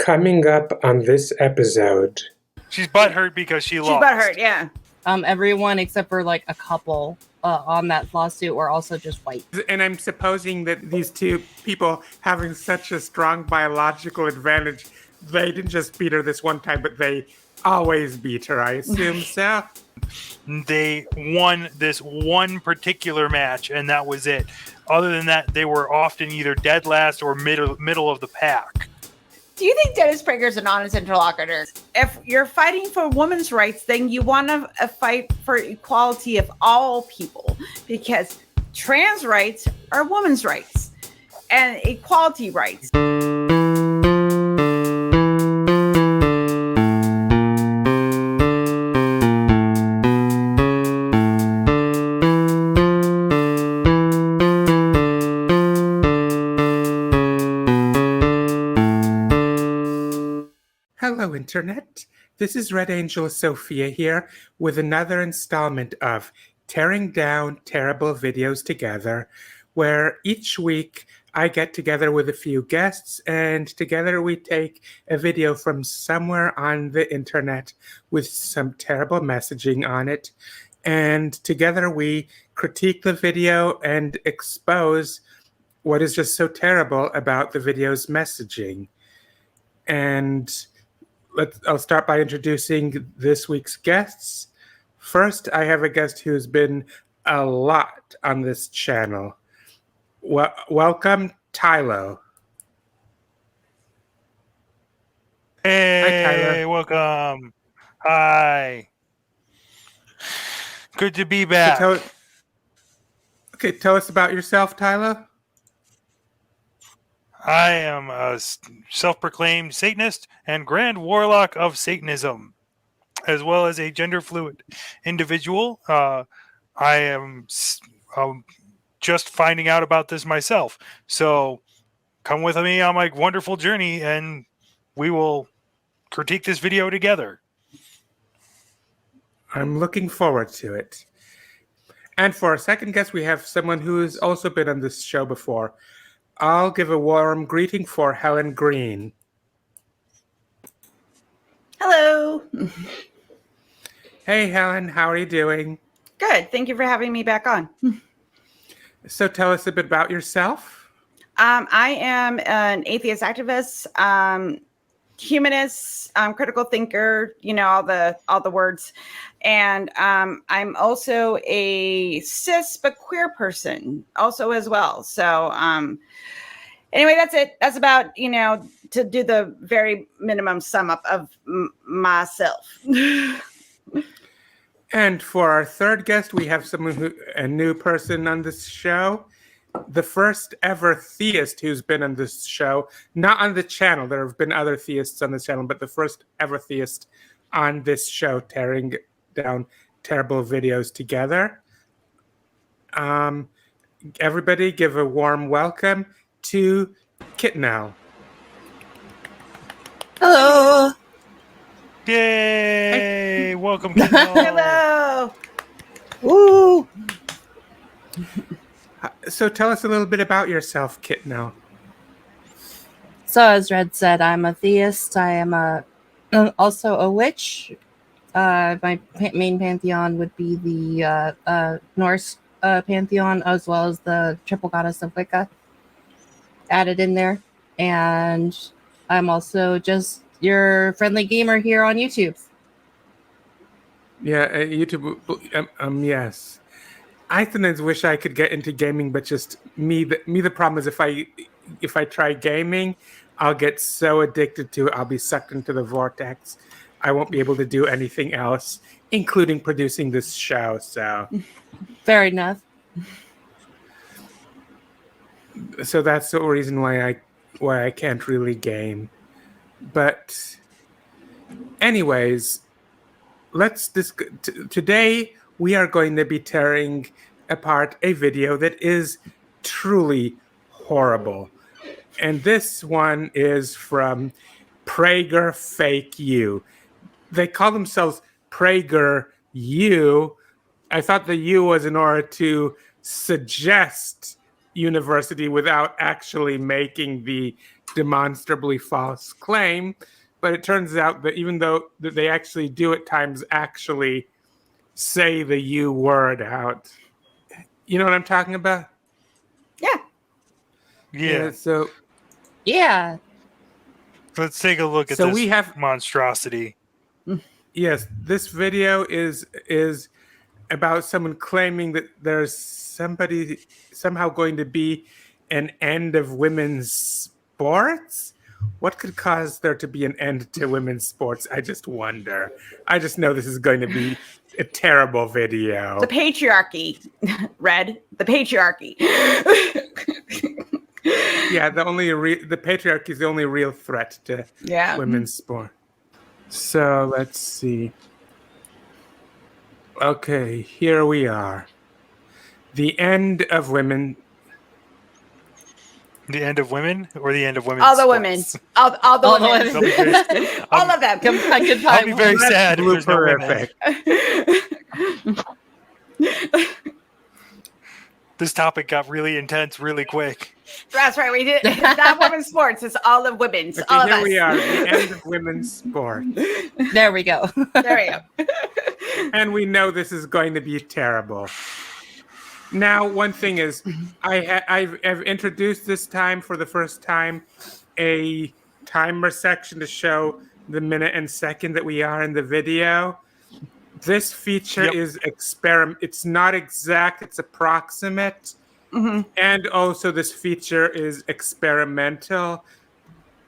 Coming up on this episode. She's butthurt because she lost. She's butthurt, yeah. Everyone except for like a couple on that lawsuit were also just white. And I'm supposing that these two people having such a strong biological advantage, they didn't just beat her this one time, but they always beat her, I assume so. They won this one particular match, and that was it. Other than that, they were often either dead last or middle of the pack. Do you think Dennis Prager is an honest interlocutor? If you're fighting for women's rights, then you want to fight for equality of all people, because trans rights are women's rights and equality rights. Hello, Internet. This is Red Angel Sophia here with another installment of Tearing Down Terrible Videos Together, where each week I get together with a few guests and together we take a video from somewhere on the internet with some terrible messaging on it, and together we critique the video and expose what is just so terrible about the video's messaging. And I'll start by introducing this week's guests. First, I have a guest who's been a lot on this channel. Welcome, Tylo. Hey, Hi, Tyler. welcome. Hi. Good to be back. Tell us about yourself, Tylo. I am a self-proclaimed Satanist and Grand Warlock of Satanism, as well as a gender-fluid individual. I am just finding out about this myself. So come with me on my wonderful journey, and we will critique this video together. I'm looking forward to it. And for our second guest, we have someone who has also been on this show before. I'll give a warm greeting for Helen Greene. Hello. Hey, Helen, how are you doing? Good. Thank you for having me back on. So tell us a bit about yourself. I am an atheist activist, humanist, critical thinker, all the words. And I'm also a cis but queer person also as well. So anyway, that's it. That's about, to do the very minimum sum up of myself. And for our third guest, we have a new person on this show. The first ever theist who's been on this show, not on the channel. There have been other theists on this channel, but the first ever theist on this show, tearing down terrible videos together. Everybody give a warm welcome to Kitnel. Hello. Yay! Hey. Welcome, Kitnel. Hello. Woo. So tell us a little bit about yourself, Kitnel. So as Red said, I'm a theist. I am also a witch. My main pantheon would be the Norse pantheon, as well as the triple goddess of Wicca added in there. And I'm also just your friendly gamer here on YouTube. Yeah, YouTube. Yes. I sometimes wish I could get into gaming, but just me. The problem is if I try gaming, I'll get so addicted to it, I'll be sucked into the vortex. I won't be able to do anything else, including producing this show. So, Fair enough. So that's the reason why I can't really game. But, anyways, today we are going to be tearing apart a video that is truly horrible. And this one is from Prager Fake You. They call themselves Prager U. I thought the U was in order to suggest university without actually making the demonstrably false claim. But it turns out that even though that they actually do at times actually say the U word out. You know what I'm talking about? Yeah. So Yeah. Let's take a look at So this we have- monstrosity. yes, this video is about someone claiming that there's somebody somehow going to be an end of women's sports. What could cause there to be an end to women's sports? I just wonder. I just know this is going to be a terrible video. The patriarchy, Red. The patriarchy. Yeah, the patriarchy is the only real threat to Yeah. women's sport. So let's see. Okay, here we are. The end of women. The end of women or the end of women's All the women. sports? All the All the women. That'll be very- All of them. Goodbye. I'll be very That's sad if there's no women. blooperific. This topic got really intense really quick. That's right. We did. Not women's sports. It's all of women's. Okay, all of here us. we are. The end of women's sport. There we go. There we go. And we know this is going to be terrible. Now, one thing is, I've introduced this time for the first time a timer section to show the minute and second that we are in the video. This feature is experiment. It's not exact. It's approximate. Mm-hmm. And also, this feature is experimental.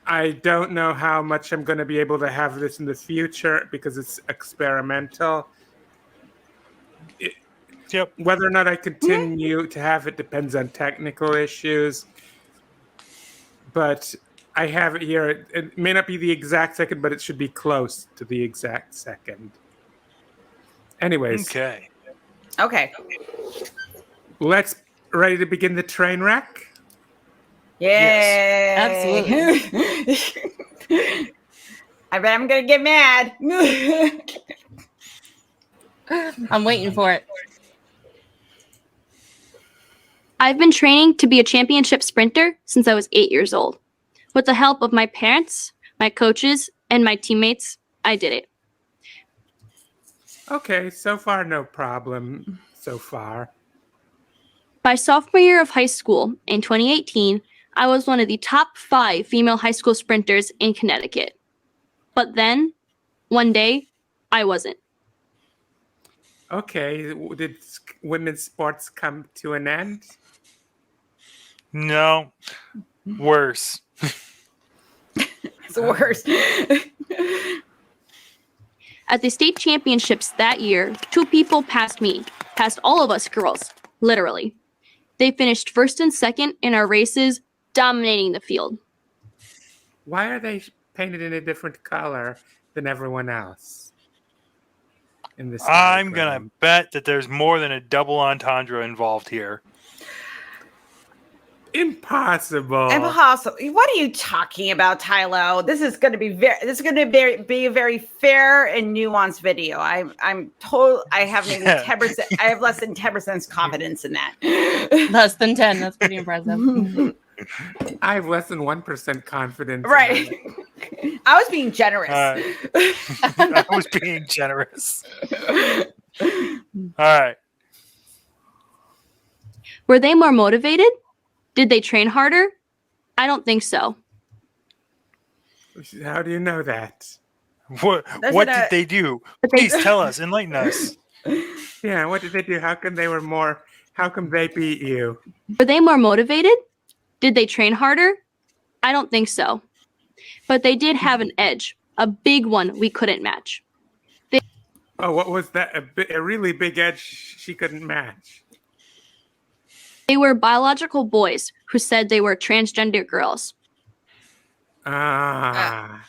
I don't know how much I'm going to be able to have this in the future because it's experimental. Whether or not I continue to have it depends on technical issues. But I have it here. It may not be the exact second, but it should be close to the exact second. Anyways. Okay. Okay. Let's ready to begin the train wreck? Yay. Absolutely. I bet I'm going to get mad. I'm waiting for it. I've been training to be a championship sprinter since I was 8 years old. With the help of my parents, my coaches, and my teammates, I did it. Okay, so far no problem. So far. By sophomore year of high school in 2018, I was one of the top 5 female high school sprinters in Connecticut. But then, one day, I wasn't. Okay, did women's sports come to an end? No. Worse. It's the worst. At the state championships that year, 2 people passed me, passed all of us girls, literally. They finished first and second in our races, dominating the field. Why are they painted in a different color than everyone else? In this I'm diagram? going to bet that there's more than a double entendre involved here. Impossible. Impossible. What are you talking about, Tylo? This is going to be be a very fair and nuanced video. I'm told I have maybe 10%. I have less than 10% confidence in that. Less than 10. That's pretty impressive. I have less than 1% confidence. Right. I was being generous. I was being generous. All right. Were they more motivated? Did they train harder? I don't think so. How do you know that? What did they do? Please tell us. Enlighten us. Yeah, what did they do? How come they beat you? Were they more motivated? Did they train harder? I don't think so. But they did have an edge, a big one we couldn't match. What was that? A really big edge she couldn't match. They were biological boys who said they were transgender girls. Yeah.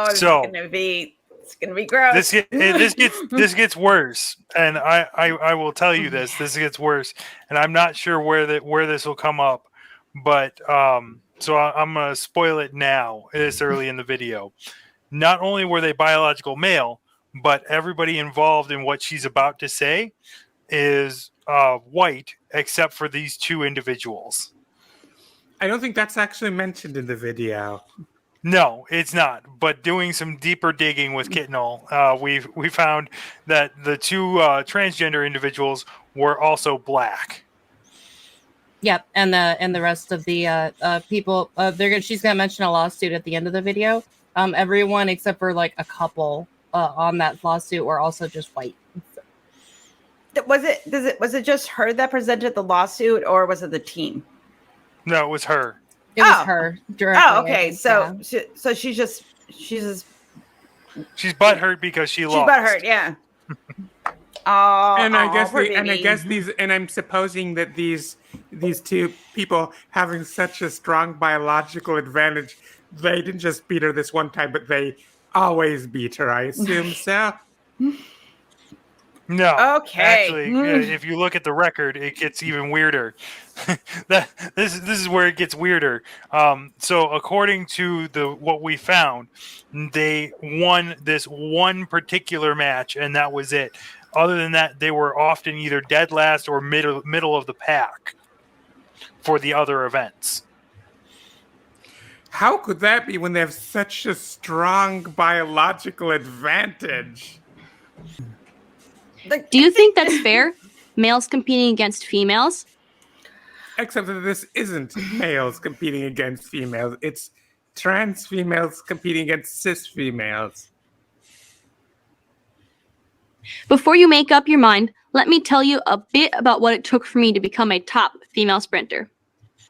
It's gonna be gross. This gets worse, and I will tell you this. This gets worse, and I'm not sure where this will come up, but so I'm gonna spoil it now. This early in the video. Not only were they biological male, but everybody involved in what she's about to say is white, except for these two individuals. I don't think that's actually mentioned in the video. No, it's not. But doing some deeper digging with Kitnel, we found that the two transgender individuals were also black. Yep, and the rest of the people, she's gonna mention a lawsuit at the end of the video. Everyone except for like a couple on that lawsuit were also just white. Was it just her that presented the lawsuit, or was it the team? No, it was her. It was her directly. Oh, okay. So she's butthurt because she lost. She's butthurt, yeah. Oh, and I guess these, and I'm supposing that these two people having such a strong biological advantage, they didn't just beat her this one time, but they always beat her. I assume so. No. Okay. Actually, if you look at the record, it gets even weirder. This is where it gets weirder. So according to what we found, they won this one particular match, and that was it. Other than that, they were often either dead last or middle of the pack for the other events. How could that be when they have such a strong biological advantage? Do you think that's fair? Males competing against females? Except that this isn't males competing against females. It's trans females competing against cis females. Before you make up your mind, let me tell you a bit about what it took for me to become a top female sprinter.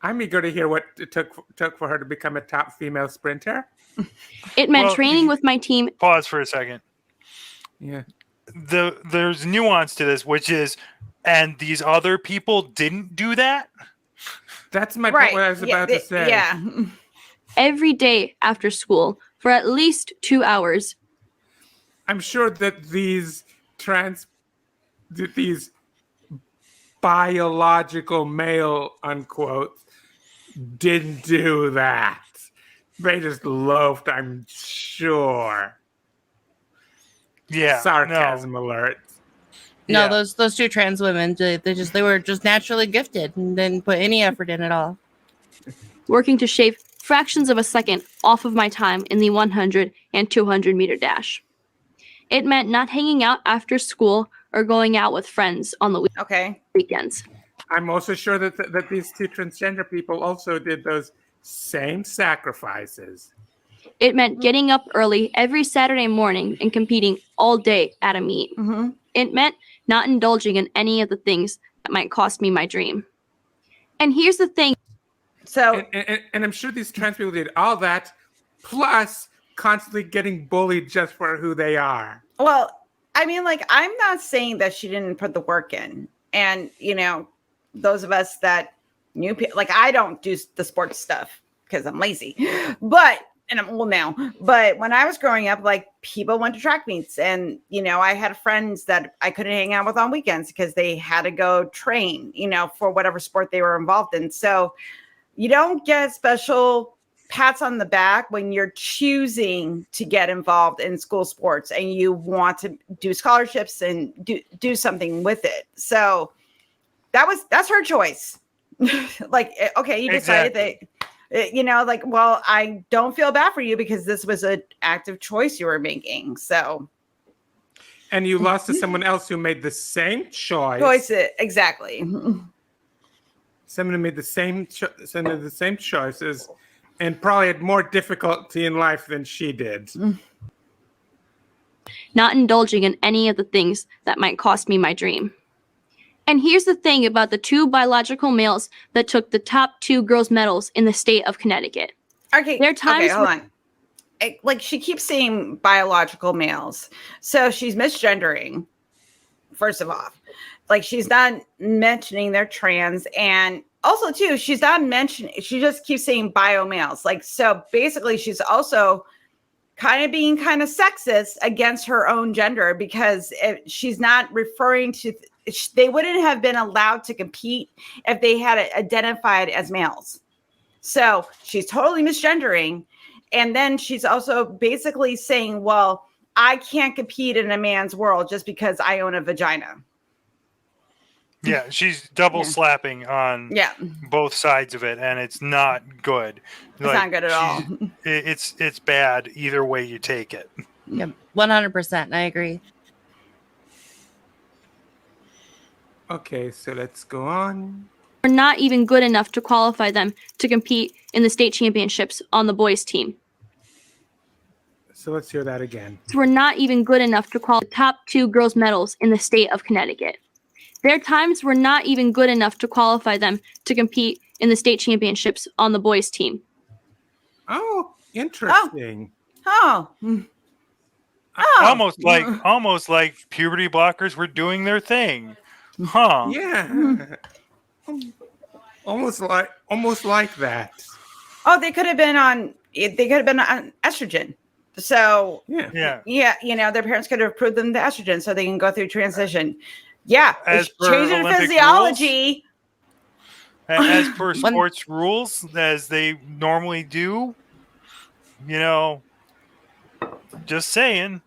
I'm eager to hear what it took for her to become a top female sprinter. It meant training with my team. Pause for a second. Yeah. There's nuance to this, which is, and these other people didn't do that? That's my point, what I was about to say. Yeah. Every day after school for at least 2 hours. I'm sure that these biological male, unquote, didn't do that. They just loafed, I'm sure. Yeah. Sarcasm alert. No, Yeah. those two trans women, they were just naturally gifted and didn't put any effort in at all. Working to shave fractions of a second off of my time in the 100 and 200 meter dash. It meant not hanging out after school or going out with friends on the weekends. I'm also sure that these two transgender people also did those same sacrifices. It meant getting up early every Saturday morning and competing all day at a meet. Mm-hmm. It meant not indulging in any of the things that might cost me my dream. And here's the thing. So, and I'm sure these trans people did all that, plus constantly getting bullied just for who they are. well, I mean, like, I'm not saying that she didn't put the work in. And, those of us that knew, like, I don't do the sports stuff because I'm lazy, and I'm old now. But when I was growing up, like, people went to track meets, and, I had friends that I couldn't hang out with on weekends because they had to go train, for whatever sport they were involved in. So you don't get special pats on the back when you're choosing to get involved in school sports and you want to do scholarships and do something with it. So that's her choice. Like, okay, you decided that, well, I don't feel bad for you because this was an active choice you were making. So. And you lost to someone else who made the same choice. Exactly. Someone who made the same choices and probably had more difficulty in life than she did. Not indulging in any of the things that might cost me my dream. And here's the thing about the two biological males that took the top 2 girls' medals in the state of Connecticut. Okay, there are times hold on. Like, she keeps saying biological males. So she's misgendering, first of all. Like, she's not mentioning they're trans. And also, too, she's not mentioning, she just keeps saying bio males. Like, so basically, she's also kind of being kind of sexist against her own gender because she's not referring to, they wouldn't have been allowed to compete if they had identified as males. So she's totally misgendering. And then she's also basically saying, well, I can't compete in a man's world just because I own a vagina. Yeah, she's double Yeah. slapping on Yeah, both sides of it, and it's not good. it's not good at all. It's bad either way you take it. Yep, 100%. I agree. Okay, so let's go on. Were not even good enough to qualify them to compete in the state championships on the boys' team. So let's hear that again. Were not even good enough to qualify the top 2 girls' medals in the state of Connecticut. Their times were not even good enough to qualify them to compete in the state championships on the boys' team. Oh, interesting. Oh, Almost like puberty blockers were doing their thing. Huh. Yeah. Almost like that. oh, they could have been on estrogen. So Yeah. their parents could have approved them the estrogen so they can go through transition. Yeah, As per changing the Olympic physiology. As per sports rules, as they normally do, just saying.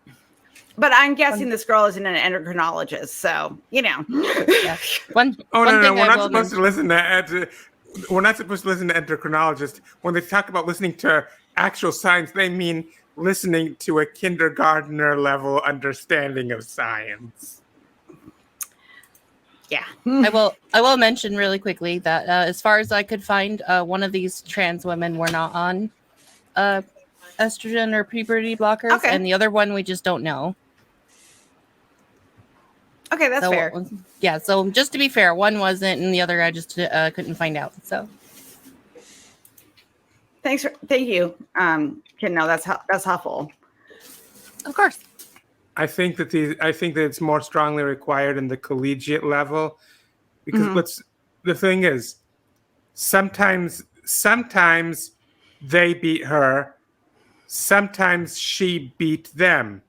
But I'm guessing this girl isn't an endocrinologist, so Yeah. Oh, no, thing we're I not will supposed to listen to we're not supposed to listen to endocrinologists. When they talk about listening to actual science, they mean listening to a kindergartner level understanding of science. yeah. I will mention really quickly that as far as I could find, one of these trans women were not on estrogen or puberty blockers, Okay. and the other one we just don't know. Okay, that's So, fair. Yeah, so just to be fair, one wasn't, and the other I just couldn't find out. So, Thank you. Kitnel, that's helpful. of course. I think that it's more strongly required in the collegiate level because the thing is, sometimes they beat her, sometimes she beat them.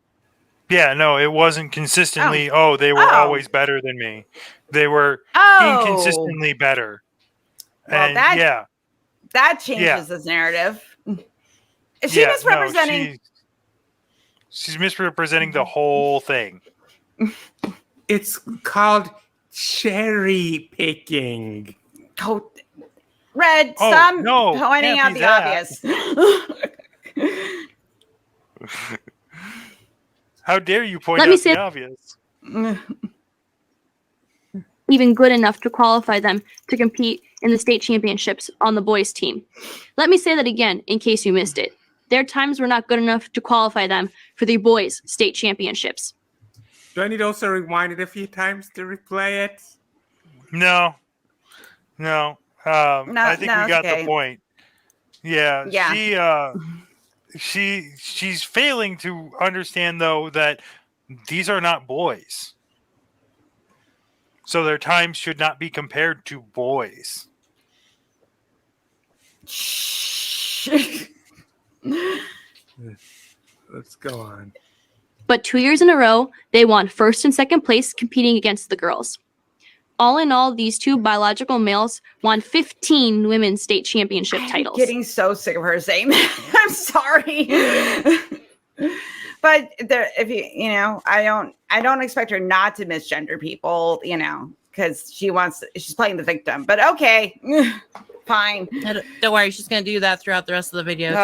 Yeah, no, it wasn't consistently, they were always better than me. They were inconsistently better. Well, And that changes this narrative. Is she misrepresenting? No, she's misrepresenting the whole thing. It's called cherry picking. Oh, Red, stop pointing out the obvious. How dare you point out the obvious? Even good enough to qualify them to compete in the state championships on the boys' team. Let me say that again in case you missed it. Their times were not good enough to qualify them for the boys' state championships. Do I need to also rewind it a few times to replay it? No. I think we got the point. Yeah. She's failing to understand though that these are not boys. So their times should not be compared to boys. Let's go on. But 2 years in a row, they won first and second place competing against the girls. All in all, these 2 biological males won 15 women's state championship titles. I'm getting so sick of her saying that. I'm sorry. But I don't expect her not to misgender people, because she's playing the victim. But okay, fine. Don't worry, she's gonna do that throughout the rest of the video too.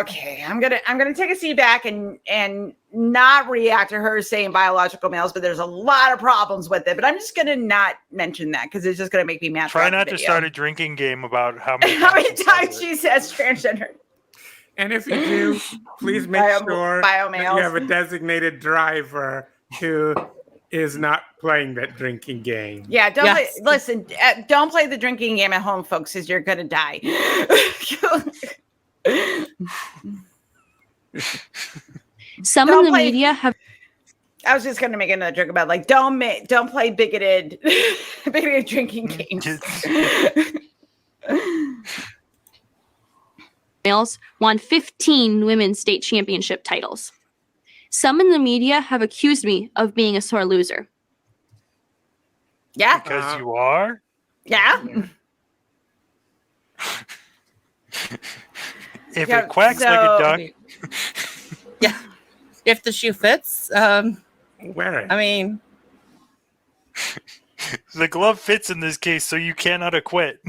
Okay, I'm gonna take a seat back and not react to her saying biological males, but there's a lot of problems with it. But I'm just gonna not mention that because it's just gonna make me mad. Try not to start a drinking game about how many times she says transgender. And if you do, please make sure that you have a designated driver who is not playing that drinking game. Yeah, don't play the drinking game at home, folks, because you're gonna die. Some in the media have. I was just gonna make another joke about don't play bigoted drinking games. Males won 15 women's state championship titles. Some in the media have accused me of being a sore loser. Yeah. Because you are? Yeah. If it quacks like a duck. if the shoe fits. Wear it. I mean, The glove fits in this case, so you cannot acquit.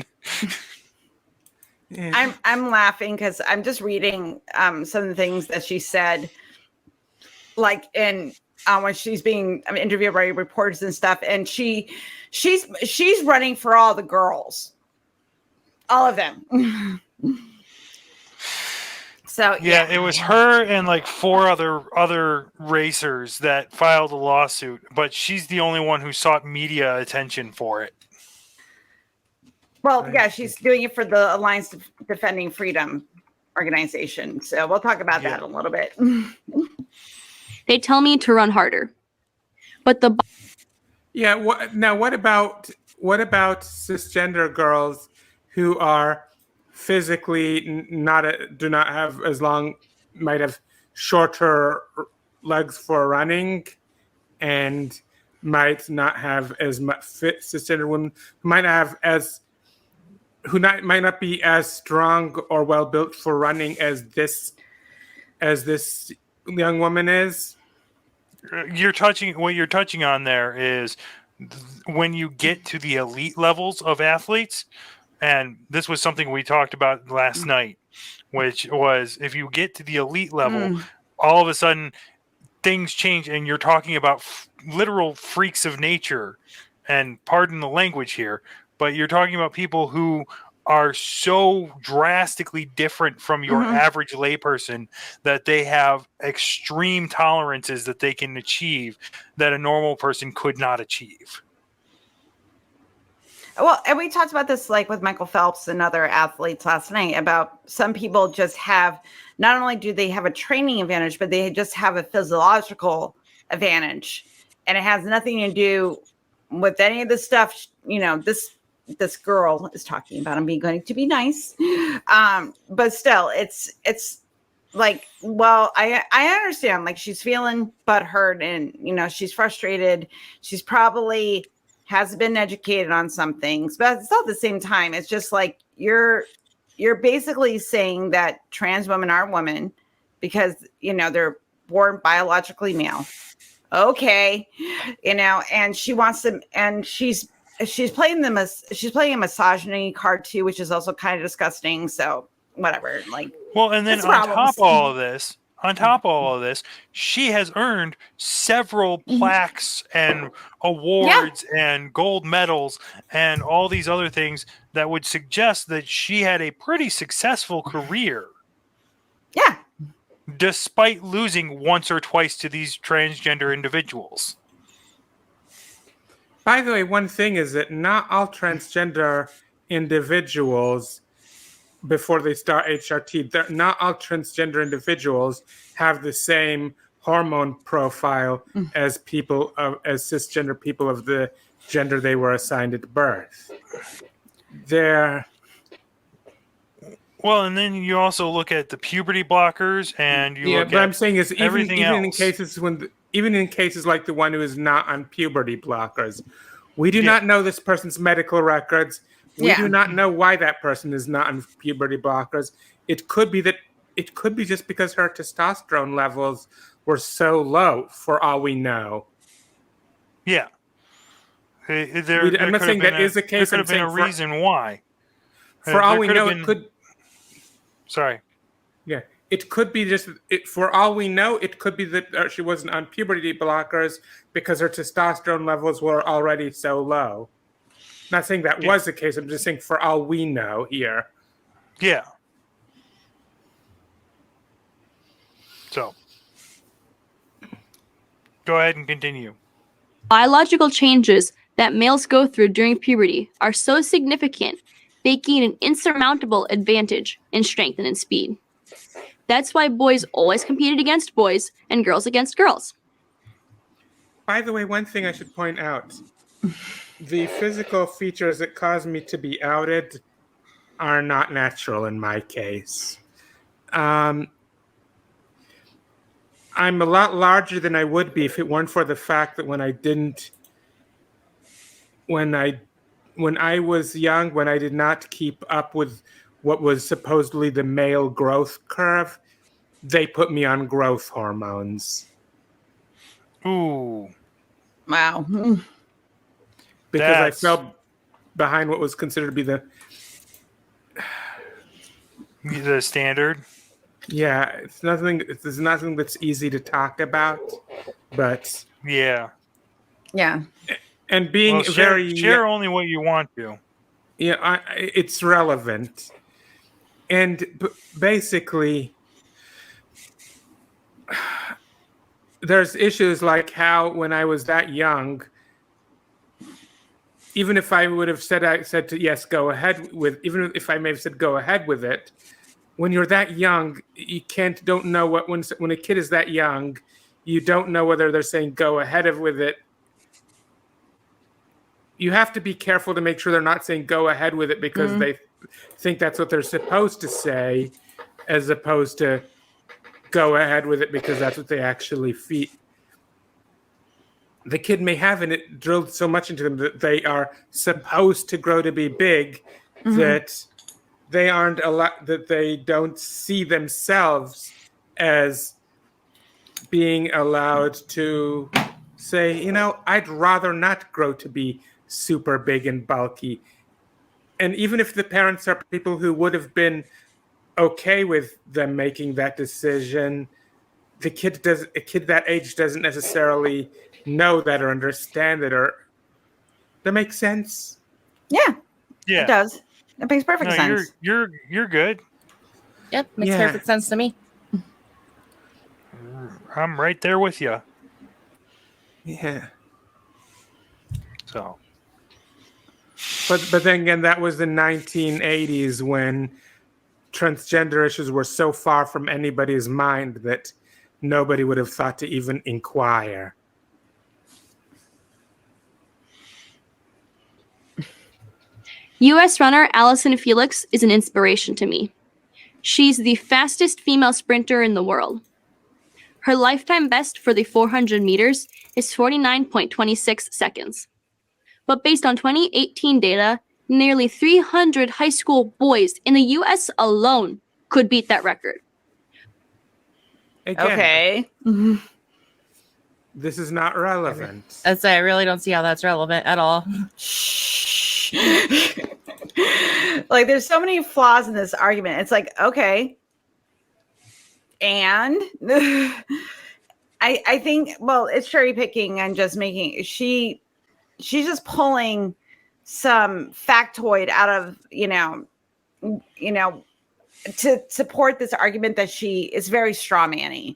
Yeah. I'm laughing because I'm just reading some of the things that she said, like in when she's being interviewed by reporters and stuff, and she's running for all the girls, all of them. So Yeah, it was her and like 4 other racers that filed a lawsuit, but she's the only one who sought media attention for it. Well, yeah, she's doing it for the Alliance Defending Freedom organization. So we'll talk about that a little bit. They tell me to run harder. But the Yeah. What about cisgender girls who are physically do not have as long, might have shorter legs for running, and might not have as much fit cisgender women who might not be as strong or well built for running as this young woman is. What you're touching on there is when you get to the elite levels of athletes, and this was something we talked about last night, which was if you get to the elite level, all of a sudden things change, and you're talking about literal freaks of nature, and pardon the language here, but you're talking about people who are so drastically different from your average layperson that they have extreme tolerances that they can achieve that a normal person could not achieve. Well, and we talked about this like with Michael Phelps and other athletes last night about some people just have, not only do they have a training advantage, but they just have a physiological advantage. And it has nothing to do with any of the stuff, this girl is talking about. I'm going to be nice. But still, it's like, well, I understand, like she's feeling butthurt and, she's frustrated. She's probably has been educated on some things, but it's all at the same time. It's just like, you're basically saying that trans women are women because, they're born biologically male. Okay. And she wants them, and she's playing a misogyny card too, which is also kind of disgusting. So whatever, like, well, and then on top of all of this, she has earned several plaques and awards and gold medals and all these other things that would suggest that she had a pretty successful career. Yeah. Despite losing once or twice to these transgender individuals. By the way, one thing is that not all transgender individuals, before they start HRT, not all transgender individuals have the same hormone profile as cisgender people of the gender they were assigned at birth. Well, and then you also look at the puberty blockers, and you look at what I'm saying is even in cases like the one who is not on puberty blockers, we do not know this person's medical records. We do not know why that person is not on puberty blockers. It could be just because her testosterone levels were so low, for all we know. Yeah. I'm not saying that is the case. There could have been a reason why. For all we know, it could... Sorry. Yeah. It could be for all we know, it could be that she wasn't on puberty blockers because her testosterone levels were already so low. Not saying that was the case. I'm just saying for all we know here. Yeah. So, go ahead and continue. biological changes that males go through during puberty are so significant, they gain an insurmountable advantage in strength and in speed. That's why boys always competed against boys and girls against girls. By the way, one thing I should point out. The physical features that cause me to be outed are not natural in my case. I'm a lot larger than I would be if it weren't for the fact that when I was young, when I did not keep up with what was supposedly the male growth curve, they put me on growth hormones. Ooh. Wow. Because I That's- fell behind what was considered to be the standard. Yeah, it's nothing. There's nothing that's easy to talk about, but Yeah. Yeah. and being Well, share only what you want to. yeah, it's relevant, and basically, there's issues like how when I was that young, even if I would have said to yes, go ahead with, even if I may have said go ahead with it, when you're that young, you don't know when a kid is that young, you don't know whether they're saying go ahead with it. You have to be careful to make sure they're not saying go ahead with it because they think that's what they're supposed to say, as opposed to go ahead with it because that's what they actually feel. The kid may have it drilled so much into them that they are supposed to grow to be big that they aren't that they don't see themselves as being allowed to say, I'd rather not grow to be super big and bulky. And even if the parents are people who would have been okay with them making that decision, a kid that age doesn't necessarily know that or understand it, or that makes sense. Yeah. Yeah. It does. It makes perfect No, sense. you're good. Yep, makes perfect sense to me. I'm right there with you. Yeah. So. But then again, that was the 1980s when transgender issues were so far from anybody's mind that nobody would have thought to even inquire. U.S. runner Allison Felix is an inspiration to me. She's the fastest female sprinter in the world. Her lifetime best for the 400 meters is 49.26 seconds. But based on 2018 data, nearly 300 high school boys in the U.S. alone could beat that record. Again, Okay. this is not relevant. I'd say I really don't see how that's relevant at all. Like, there's so many flaws in this argument. It's like, okay. And I think, well, it's cherry picking and just making she's just pulling some factoid out of, to support this argument that she is very strawmanny,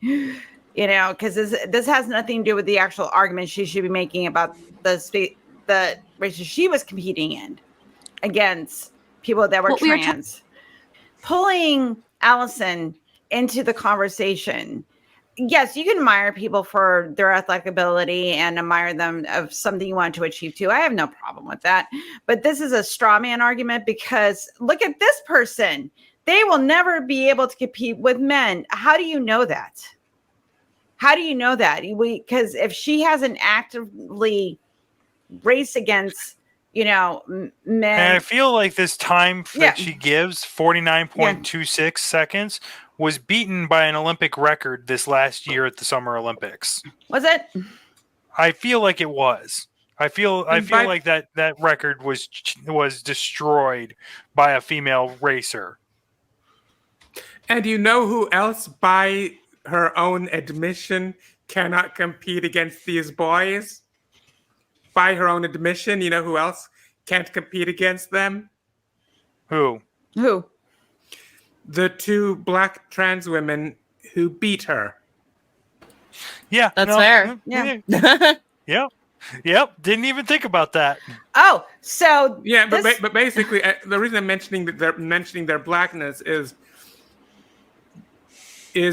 because this has nothing to do with the actual argument she should be making about the races she was competing in against people that were trans. Pulling Allison into the conversation. Yes, you can admire people for their athletic ability and admire them of something you want to achieve too. I have no problem with that. But this is a straw man argument because look at this person. They will never be able to compete with men. How do you know that? How do you know that? Because if she hasn't actively raced against, men. And I feel like this time that she gives, 49.26 seconds, was beaten by an Olympic record this last year at the Summer Olympics. Was it? I feel like it was. I feel like that record was destroyed by a female racer. And you know who else, by her own admission, cannot compete against these boys? By her own admission, you know who else can't compete against them? Who? The two black trans women who beat her. Yeah. That's fair. Yeah. Yep. Didn't even think about that. Oh, so yeah, but basically, the reason I'm mentioning that they're mentioning their blackness is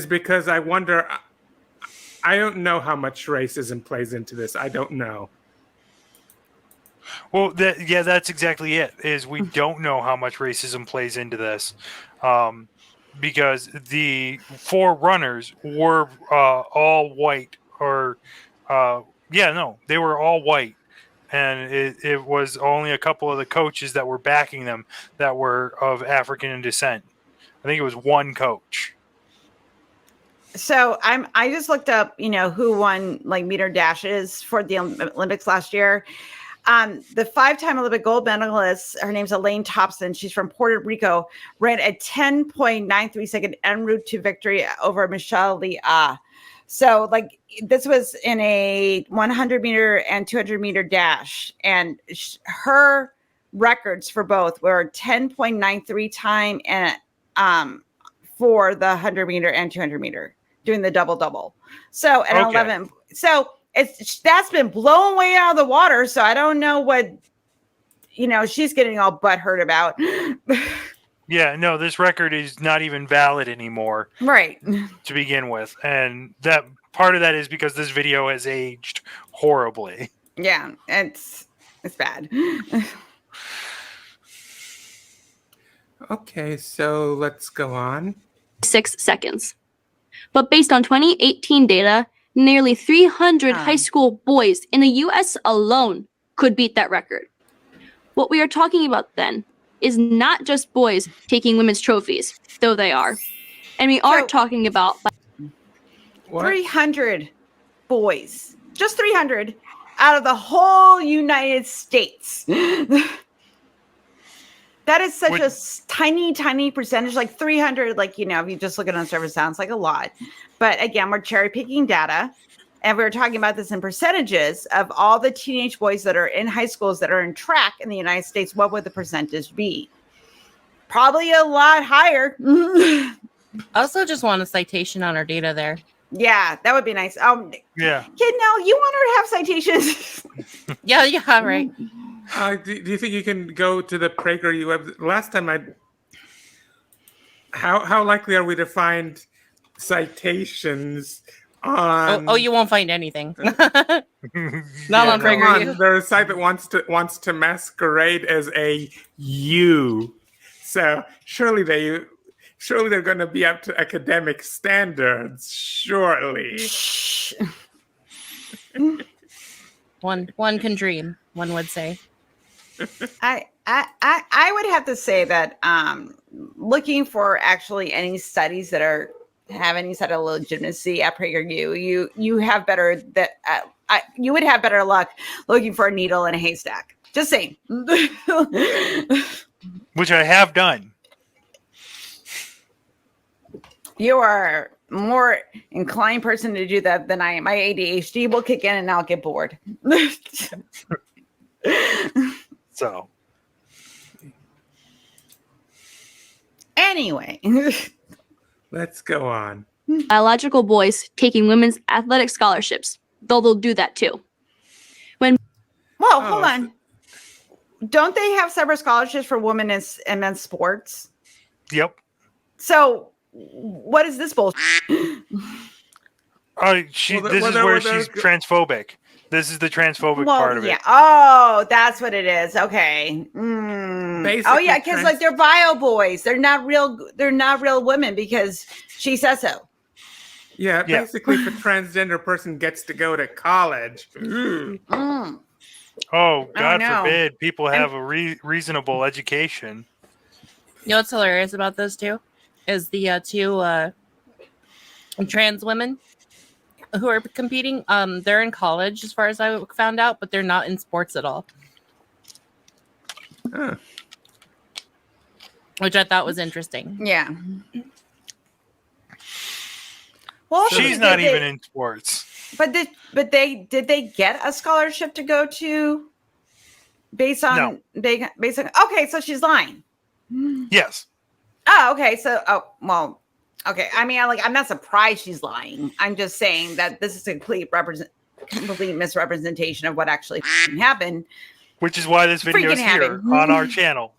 because I wonder. I don't know how much racism plays into this. I don't know. Well, that's exactly it. Is we don't know how much racism plays into this, because the four runners were all white, they were all white, and it was only a couple of the coaches that were backing them that were of African descent. I think it was one coach. So I just looked up, who won like meter dashes for the Olympics last year. The 5-time Olympic gold medalist, her name's Elaine Thompson. She's from Puerto Rico, ran a 10.93 second en route to victory over Michelle Lee. So like this was in a 100 meter and 200 meter dash, and her records for both were 10.93 time and for the 100 meter and 200 meter, doing the double. So at 11, so that's been blown way out of the water. So I don't know what she's getting all butthurt about. Yeah, no, this record is not even valid anymore, right? To begin with, and that part of that is because this video has aged horribly. Yeah, it's bad. Okay, so let's go on. 6 seconds. But based on 2018 data, nearly 300 high school boys in the US alone could beat that record. What we are talking about then is not just boys taking women's trophies, though they are. And we aren't talking about 300 boys. Just 300 out of the whole United States. That is such a tiny percentage, like 300, like, if you just look at it on the surface, sounds like a lot. But again, we're cherry picking data. And we were talking about this in percentages of all the teenage boys that are in high schools that are in track in the United States. What would the percentage be? Probably a lot higher. I also just want a citation on our data there. Yeah, that would be nice. Yeah. Kitnel, you want her to have citations? Yeah, right. Do you think you can go to the PragerU web? Last time how likely are we to find citations on? Oh, you won't find anything. Not on PragerU. There's a site that wants to masquerade as a U, so surely they're going to be up to academic standards. Surely. One can dream. One would say. I would have to say that looking for actually any studies that have any sort of legitimacy at PragerU, you have better you would have better luck looking for a needle in a haystack. Just saying. Which I have done. You are more inclined person to do that than I am. My ADHD will kick in and I'll get bored. So. Anyway. Let's go on. biological boys taking women's athletic scholarships, though they'll do that too. Hold on. Don't they have separate scholarships for women and men's sports? Yep. So what is this bullshit? This is where she's transphobic. This is the transphobic part of it. Oh, that's what it is. Okay. Oh yeah, because like they're bio boys. They're not real women because she says so. Yeah, basically if a transgender person gets to go to college. Oh, God forbid people have a reasonable education. You know what's hilarious about those two? Is the two trans women who are competing. They're in college, as far as I found out, but they're not in sports at all. Huh. Which I thought was interesting. Yeah. Well, she's not even in sports. But did they get a scholarship to go to? Based on okay, so she's lying. Yes. Oh, okay. So okay. I mean, I'm not surprised she's lying. I'm just saying that this is a complete misrepresentation of what actually happened. Which is why this video is here on our channel.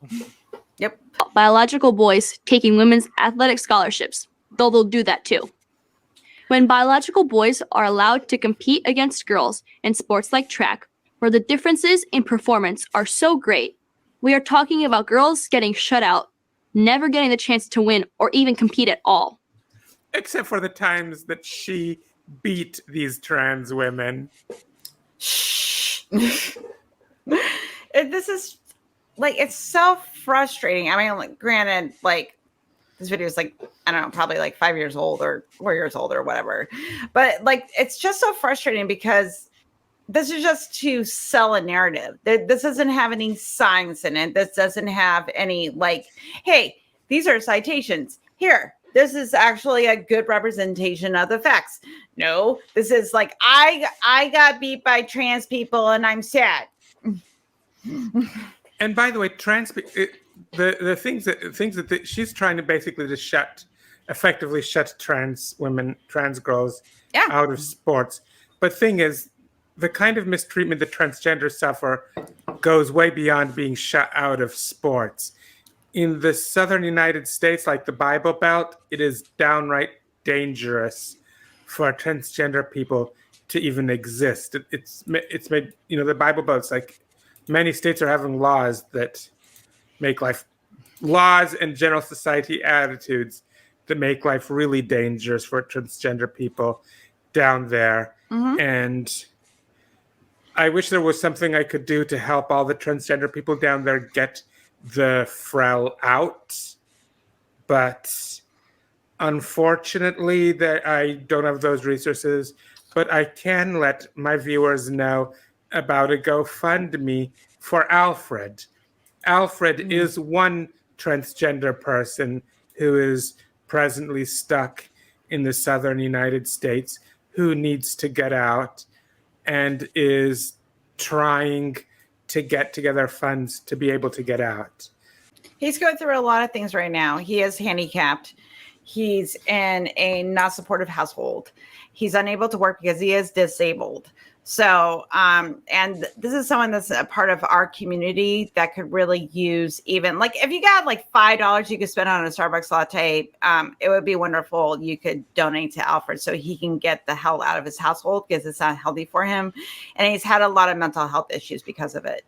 Yep. Biological boys taking women's athletic scholarships, though they'll do that too. When biological boys are allowed to compete against girls in sports like track, where the differences in performance are so great, we are talking about girls getting shut out, never getting the chance to win or even compete at all. Except for the times that she beat these trans women. Shh. This is it's so frustrating. I mean, granted, this video is like, I don't know, probably like 5 years old or 4 years old or whatever. But like, it's just so frustrating because this is just to sell a narrative. This doesn't have any science in it. This doesn't have any like, hey, these are citations. Here, this is actually a good representation of the facts. No, this is like, I got beat by trans people and I'm sad. And by the way, the things that she's trying to basically just effectively shut trans women, trans girls out of sports. But thing is, the kind of mistreatment that transgenders suffer goes way beyond being shut out of sports. In the southern United States, like the Bible Belt, it is downright dangerous for transgender people to even exist. It's made, the Bible Belt's like, many states are having laws that make laws and general society attitudes that make life really dangerous for transgender people down there. Mm-hmm. And I wish there was something I could do to help all the transgender people down there get the Frel out. But unfortunately, I don't have those resources. But I can let my viewers know about a GoFundMe for Alfred. Alfred is one transgender person who is presently stuck in the southern United States who needs to get out and is trying to get together funds to be able to get out. He's going through a lot of things right now. He is handicapped. He's in a not supportive household. He's unable to work because he is disabled. So, and this is someone that's a part of our community that could really use even like if you got like $5 you could spend on a Starbucks latte, it would be wonderful. You could donate to Alfred so he can get the hell out of his household because it's not healthy for him. And he's had a lot of mental health issues because of it.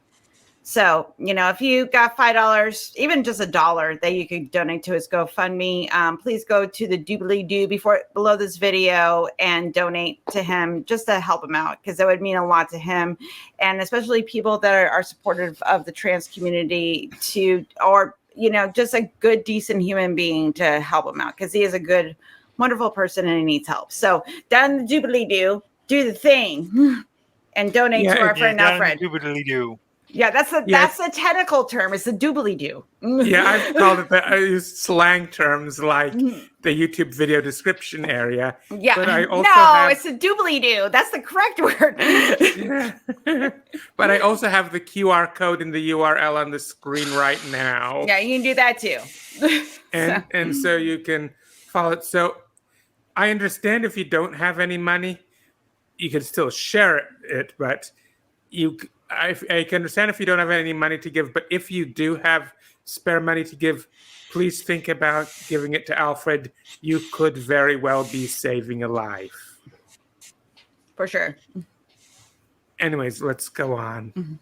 So, if you got $5, even just $1 that you could donate to his GoFundMe, please go to the doobly-doo below this video and donate to him just to help him out because that would mean a lot to him. And especially people that are supportive of the trans community or just a good, decent human being to help him out because he is a good, wonderful person and he needs help. So down the doobly-doo, do the thing and donate to our friend Alfred. Doobly-doo. Yeah, that's the technical term. It's the doobly-doo. Yeah, I've called it that. I use slang terms like the YouTube video description area. Yeah, but I also it's a doobly-doo. That's the correct word. Yeah. But I also have the QR code in the URL on the screen right now. Yeah, you can do that too. And so you can follow it. So I understand if you don't have any money, you can still share it, but I can understand if you don't have any money to give, but if you do have spare money to give, please think about giving it to Alfred. You could very well be saving a life. For sure. Anyways, let's go on. Mm-hmm.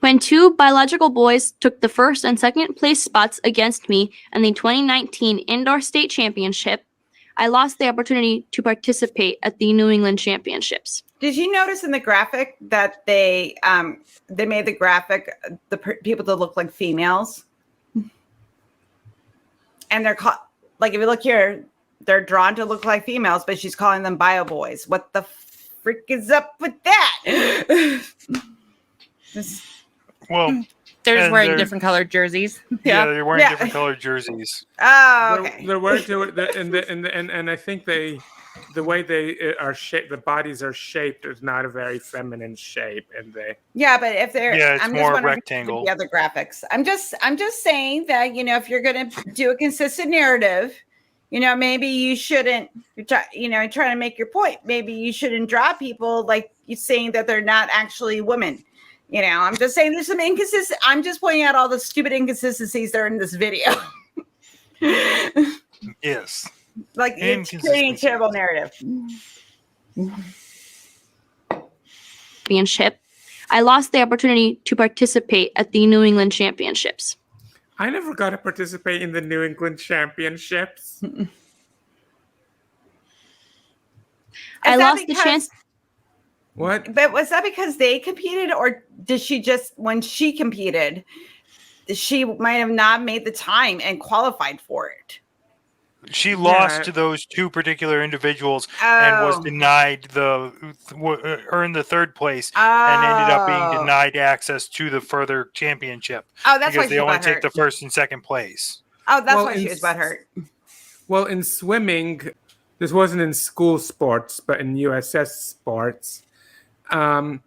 When two biological boys took the first and second place spots against me in the 2019 Indoor State Championship, I lost the opportunity to participate at the New England Championships. Did you notice in the graphic that they made the graphic people to look like females, and they're like if you look here, they're drawn to look like females, but she's calling them bio boys. What the frick is up with that? Well. They're wearing different colored jerseys. Yeah, they're wearing different colored jerseys. Oh, okay. They're wearing and I think the way they are shaped, the bodies are shaped is not a very feminine shape, and they. Yeah, but if they're, it's more rectangle. The other graphics. I'm just saying that if you're going to do a consistent narrative, maybe you shouldn't. Trying to make your point. Maybe you shouldn't draw people like you saying that they're not actually women. I'm just saying there's some inconsistent. I'm just pointing out all the stupid inconsistencies that are in this video. Yes. Like it's creating a terrible narrative. Championship, I lost the opportunity to participate at the New England Championships. I never got to participate in the New England Championships. I lost the chance. What? But was that because they competed, or did she just, when she competed, she might have not made the time and qualified for it. She lost to those two particular individuals and was denied earned the third place and ended up being denied access to the further championship. Oh, that's why because they only take the first and second place. Oh, that's why she was butthurt. Well, in swimming, this wasn't in school sports, but in USS sports. The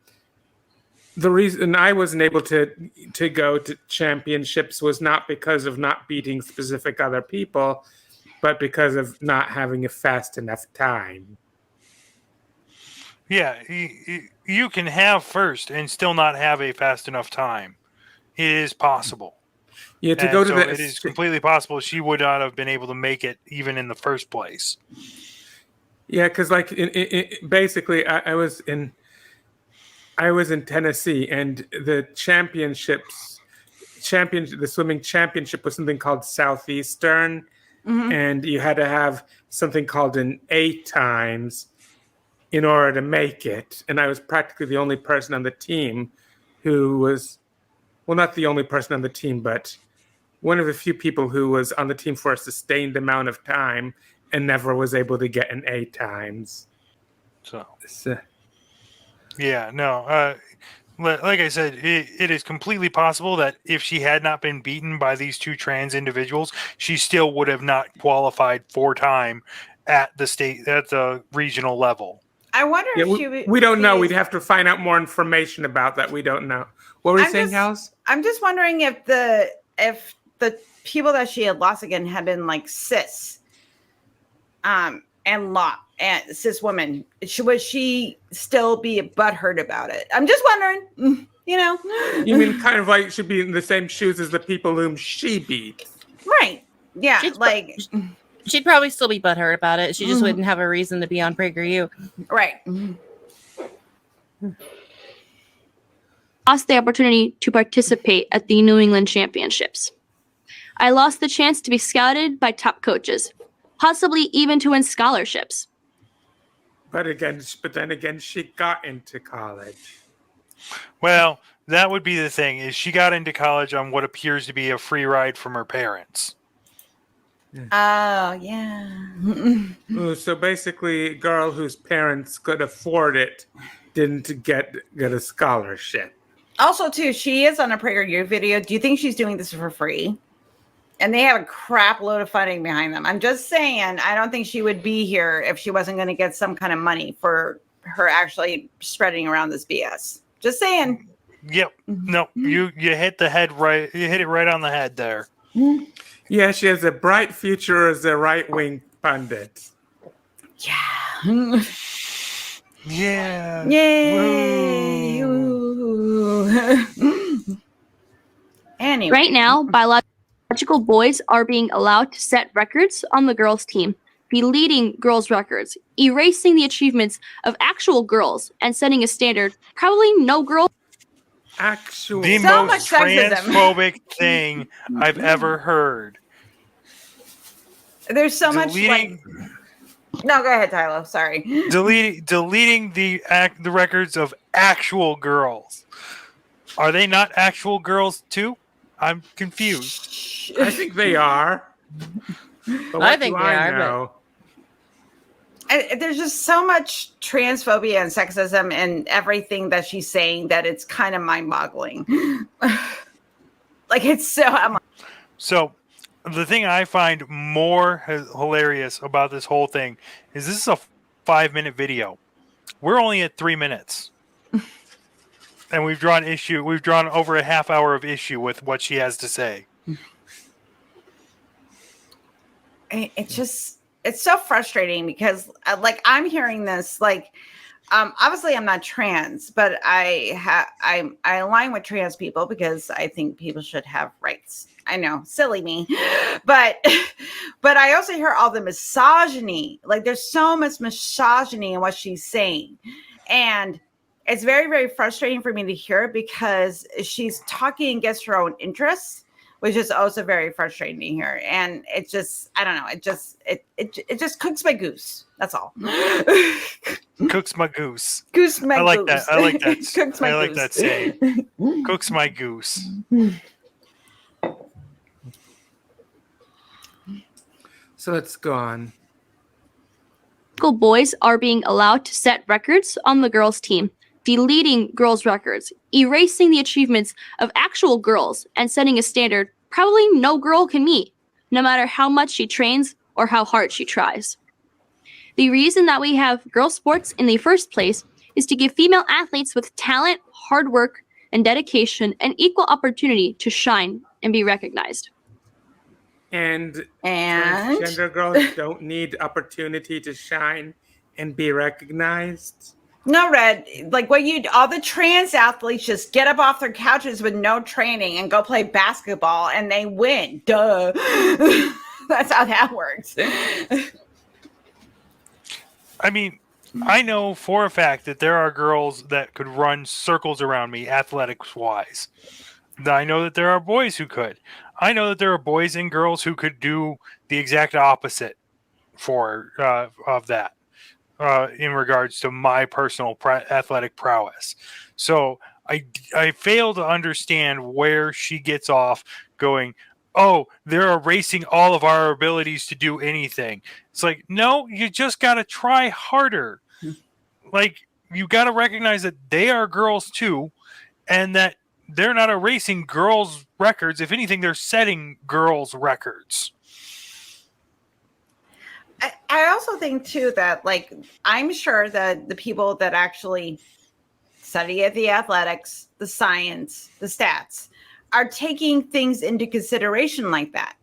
reason I wasn't able to go to championships was not because of not beating specific other people, but because of not having a fast enough time. Yeah, you can have first and still not have a fast enough time. It is possible. Yeah, to go to the. It is completely possible she would not have been able to make it even in the first place. Yeah, because like basically, I was in Tennessee, and the the swimming championship was something called Southeastern. Mm-hmm. And you had to have something called an 8 times in order to make it. And I was practically the only person on the team who was, well, not the only person on the team, but one of the few people who was on the team for a sustained amount of time and never was able to get an 8 times. So. Yeah, no. Like I said, it is completely possible that if she had not been beaten by these two trans individuals, she still would have not qualified for time at the regional level. I wonder if she would. We don't know. We'd have to find out more information about that. We don't know. What were you saying, House? I'm just wondering if the people that she had lost again had been like cis, and cis women. Would she still be butthurt about it? I'm just wondering. You mean kind of like she'd be in the same shoes as the people whom she beat? Right. Yeah. She'd probably still be butthurt about it. She just wouldn't have a reason to be on PragerU. Right. Lost the opportunity to participate at the New England Championships. I lost the chance to be scouted by top coaches, possibly even to win scholarships. But then again, she got into college. Well, that would be the thing, is she got into college on what appears to be a free ride from her parents. Oh, yeah. So basically, a girl whose parents could afford it didn't get a scholarship. Also, too, she is on a PragerU video. Do you think she's doing this for free? And they have a crap load of funding behind them. I'm just saying, I don't think she would be here if she wasn't going to get some kind of money for her actually spreading around this BS. Just saying. Yep. No, you hit the head right. You hit it right on the head there. Yeah, she has a bright future as a right-wing pundit. Yeah. Yeah. Yay. Anyway. Right now, biological boys are being allowed to set records on the girls' team, be leading girls' records, erasing the achievements of actual girls, and setting a standard probably no girl. The most transphobic thing I've ever heard. There's so much. No, go ahead, Tylo. Sorry. Deleting the records of actual girls. Are they not actual girls too? I'm confused. I think they are. I think they are. There's just so much transphobia and sexism and everything that she's saying that it's kind of mind-boggling. It's so. So, the thing I find more hilarious about this whole thing is this is a 5-minute video. We're only at 3 minutes, and we've drawn over a half hour of issue with what she has to say. It's so frustrating because I'm hearing this obviously I'm not trans, but I align with trans people because I think people should have rights. I know, silly me, but I also hear all the misogyny. There's so much misogyny in what she's saying, and it's very, very frustrating for me to hear because she's talking against her own interests, which is also very frustrating to hear. And it just, I don't know, it just cooks my goose. That's all. Cooks my goose. Goose my goose. That. I like that. Cooks my goose. I like that saying. Cooks my goose. Cooks my goose. Cooks my goose. So let's go on. Boys are being allowed to set records on the girls' team, deleting girls' records, erasing the achievements of actual girls, and setting a standard probably no girl can meet, no matter how much she trains or how hard she tries. The reason that we have girls' sports in the first place is to give female athletes with talent, hard work, and dedication an equal opportunity to shine and be recognized. And And transgender girls don't need opportunity to shine and be recognized. no, Red, like all the trans athletes just get up off their couches with no training and go play basketball and they win. Duh. That's how that works. I mean, I know for a fact that there are girls that could run circles around me, athletics-wise. I know that there are boys who could. I know that there are boys and girls who could do the exact opposite of that in regards to my personal athletic prowess. So I fail to understand where she gets off going, oh, they're erasing all of our abilities to do anything. It's like, no, you just got to try harder. Like, you got to recognize that they are girls too, and that they're not erasing girls' records. If anything, they're setting girls' records. I also think too that, like, I'm sure that the people that actually study the athletics, the science, the stats are taking things into consideration like that.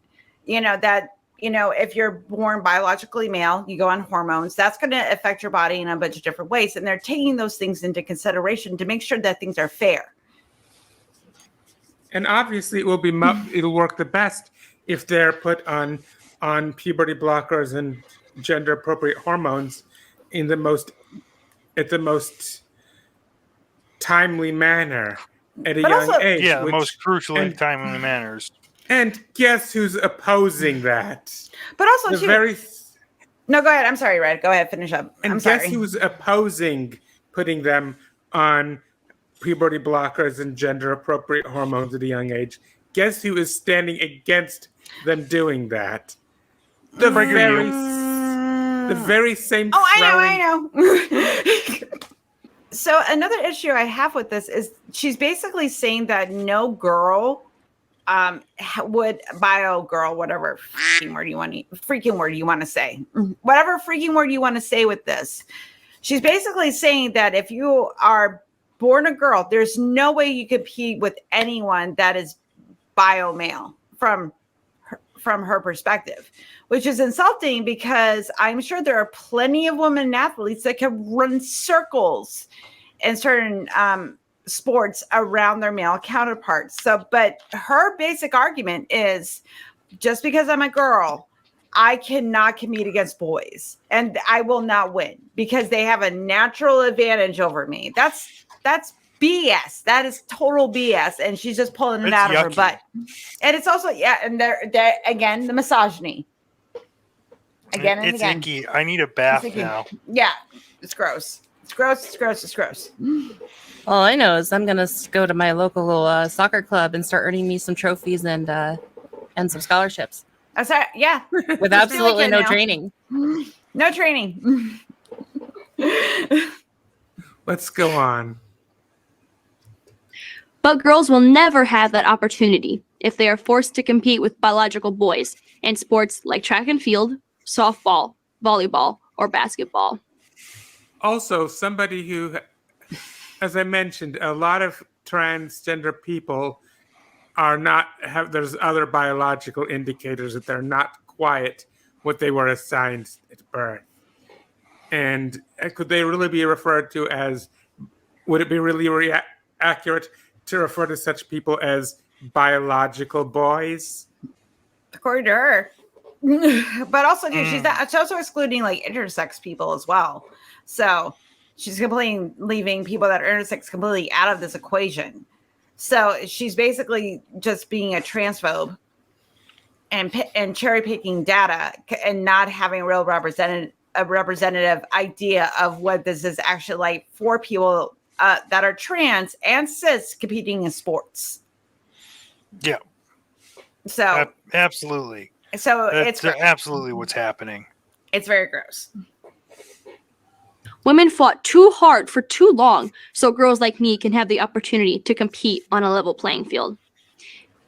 If you're born biologically male, you go on hormones, that's going to affect your body in a bunch of different ways. And they're taking those things into consideration to make sure that things are fair. And obviously, it'll work the best if they're put on puberty blockers and gender appropriate hormones at the most timely manner at a young age. Yeah, the most crucially timely manners. And guess who's opposing that? But also, no, go ahead. I'm sorry, Red. Go ahead. Finish up. And guess who's opposing putting them on puberty blockers and gender appropriate hormones at a young age? Guess who is standing against them doing that? The very same. Oh, I know. So another issue I have with this is she's basically saying that no girl would whatever freaking word you want to say, whatever freaking word you want to say with this. She's basically saying that if you are born a girl, there's no way you compete with anyone that is bio male from her perspective, which is insulting because I'm sure there are plenty of women athletes that can run circles in certain sports around their male counterparts. So, but her basic argument is just because I'm a girl, I cannot compete against boys and I will not win because they have a natural advantage over me. That's BS. That is total BS. And she's just pulling it out of her butt. And it's also, and there again, the misogyny. Again and again. It's icky. I need a bath now. Yeah, it's gross. It's gross. All I know is I'm gonna go to my local soccer club and start earning me some trophies and some scholarships. That's right. Yeah, with absolutely no training. No training. Let's go on. But girls will never have that opportunity if they are forced to compete with biological boys in sports like track and field, softball, volleyball, or basketball. Also, somebody who, as I mentioned, a lot of transgender people there's other biological indicators that they're not quite what they were assigned at birth. And could they really be referred to as, would it be really accurate to refer to such people as biological boys? According to her. But also, too, she's also excluding like intersex people as well. So she's completely leaving people that are intersex completely out of this equation. So she's basically just being a transphobe and cherry picking data and not having a real representative idea of what this is actually like for people that are trans and cis competing in sports. Yeah. So absolutely. So That's it's absolutely what's happening. It's very gross. Women fought too hard for too long so girls like me can have the opportunity to compete on a level playing field.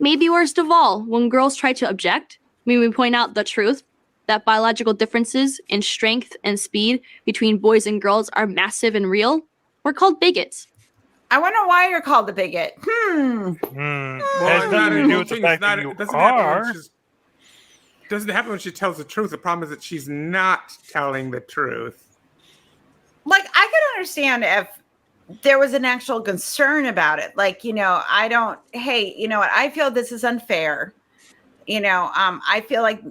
Maybe worst of all, when girls try to object, when we point out the truth, that biological differences in strength and speed between boys and girls are massive and real, we're called bigots. I wonder why you're called a bigot. Has Well, nothing to do with the fact that you are. Doesn't happen when she tells the truth. The problem is that she's not telling the truth. Like, I could understand if there was an actual concern about it. Like, hey, you know what? I feel this is unfair. I feel like,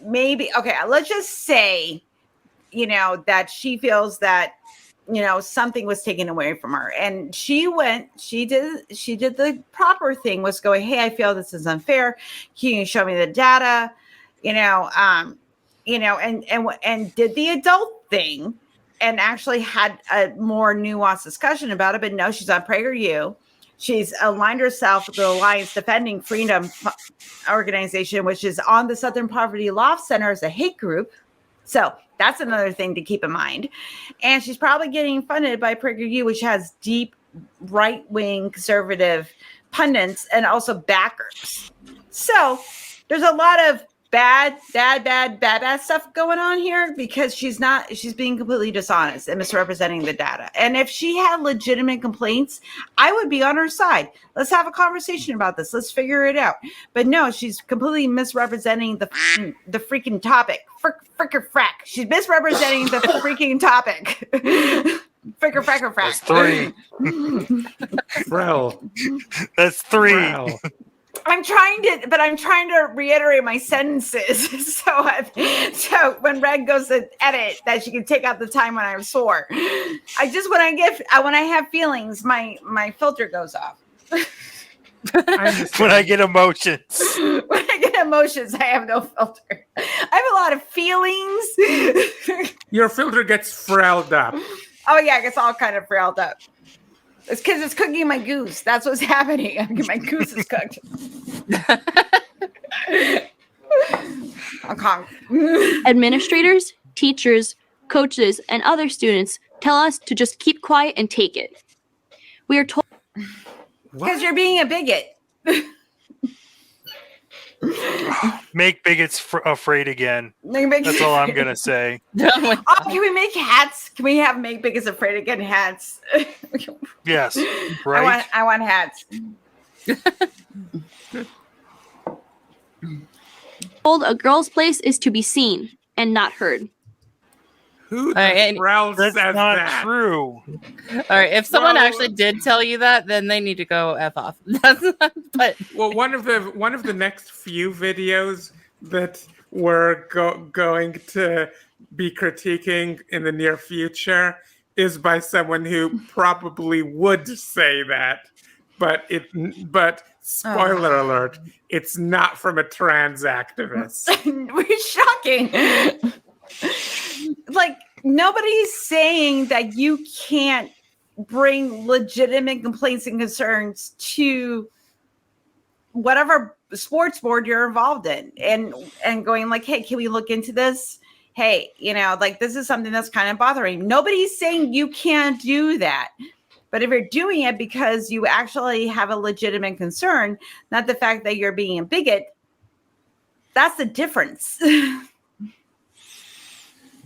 maybe, okay, let's just say, that she feels that, something was taken away from her. And she did the proper thing, was going, hey, I feel this is unfair. Can you show me the data? And did the adult thing and actually had a more nuanced discussion about it. But no, she's on PragerU. She's aligned herself with the Alliance Defending Freedom organization, which is on the Southern Poverty Law Center as a hate group. So that's another thing to keep in mind. And she's probably getting funded by PragerU, which has deep right-wing conservative pundits and also backers. So there's a lot of bad stuff going on here because she's being completely dishonest and misrepresenting the data. And if she had legitimate complaints, I would be on her side. Let's have a conversation about this. Let's figure it out. But no, she's completely misrepresenting the freaking topic. Fricker frack. She's misrepresenting the freaking topic. Fricker fracker frack. That's 3. Frel. That's 3. Frel. I'm trying to reiterate my sentences. So when Red goes to edit, that she can take out the time when I swore. When I have feelings, my filter goes off. When I get emotions. When I get emotions, I have no filter. I have a lot of feelings. Your filter gets frelled up. Oh yeah, it gets all kind of frelled up. It's because it's cooking my goose. That's what's happening. My goose is cooked. Administrators, teachers, coaches, and other students tell us to just keep quiet and take it. We are told because you're being a bigot. Make bigots afraid again. That's all I'm gonna say. Can we make hats? Can we have make bigots afraid again hats? Yes, right. I want hats. told a girl's place is to be seen and not heard. Who the hell says That's not that? true. All right, if someone actually did tell you that, then they need to go F off. But well, one of the next few videos that we're going to be critiquing in the near future is by someone who probably would say that, but spoiler alert, it's not from a trans activist. Shocking. Like, nobody's saying that you can't bring legitimate complaints and concerns to whatever sports board you're involved in and going like, hey, can we look into this? Hey, like, this is something that's kind of bothering. Nobody's saying you can't do that. But if you're doing it because you actually have a legitimate concern, not the fact that you're being a bigot, that's the difference.